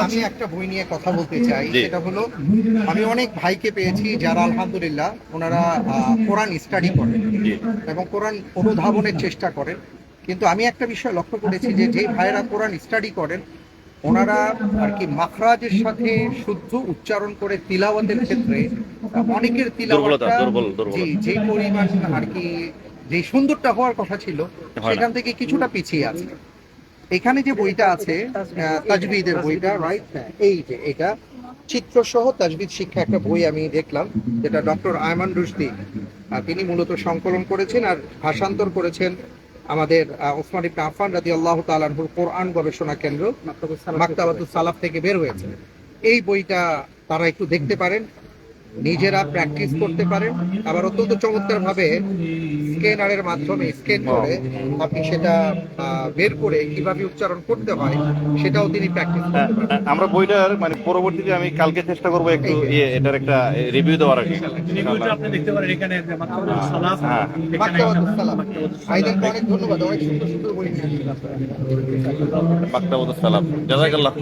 আমি একটা বই নিয়ে কথা বলতে চাই, সেটা হলো আমি অনেক ভাইকে পেয়েছি যারা আলহামদুলিল্লাহ ওনারা কোরআন স্টাডি করেন এবং কোরআন অনুধাবনের চেষ্টা করেন। কিন্তু আমি একটা বিষয় লক্ষ্য করেছি যে যেই ভাইয়েরা কোরআন স্টাডি করেন ওনারা আর কি মাখরাজের সাথে শুদ্ধ উচ্চারণ করে তিলাওয়াতের ক্ষেত্রে অনেকের তিলাওয়াতটা জি যেই পরিমাণ আর কি যে সুন্দরটা হওয়ার কথা ছিল সেখান থেকে কিছুটা পিছিয়ে আছে। এখানে যে বইটা আছে তাজবিদের বইটা, রাইট, এই যে এটা চিত্রসহ তাজবিদ শিক্ষা একটা বই আমি দেখলাম, যেটা ডক্টর আয়মান রুশদি তিনি মূলত সংকলন করেছেন আর ভাষান্তর করেছেন আমাদের ওসমান ইবনে আফফান রাদিয়াল্লাহু তাআলা আনহুর কোরআন গবেষণা কেন্দ্র মাকতাবাতুস সালাফ থেকে বের হয়েছে। এই বইটা তারা একটু দেখতে পারেন, নিজেরা প্র্যাকটিস করতে পারেন, আবার অত্যন্ত চমৎকার ভাবে স্ক্যানারের মাধ্যমে স্ক্যান করে আপনি সেটা বের করে কিভাবে উচ্চারণ করতে হয় সেটাও তিনি প্র্যাকটিস করতে পারেন। আমরা বইটার মানে পরবর্তীতে আমি কালকে চেষ্টা করবো একটু এটার একটা রিভিউ দেওয়ার আর কি। রিভিউটা আপনি দেখতে পারেন এখানে মাকতাবাতুস সালাফ। মাকতাবাতুস সালাফ ভাইদেরকে অনেক ধন্যবাদ, অনেক সুন্দর সুন্দর বই নিয়ে আসছেন আপনারা। মাকতাবাতুস সালাফ, জাযাকাল্লাহ।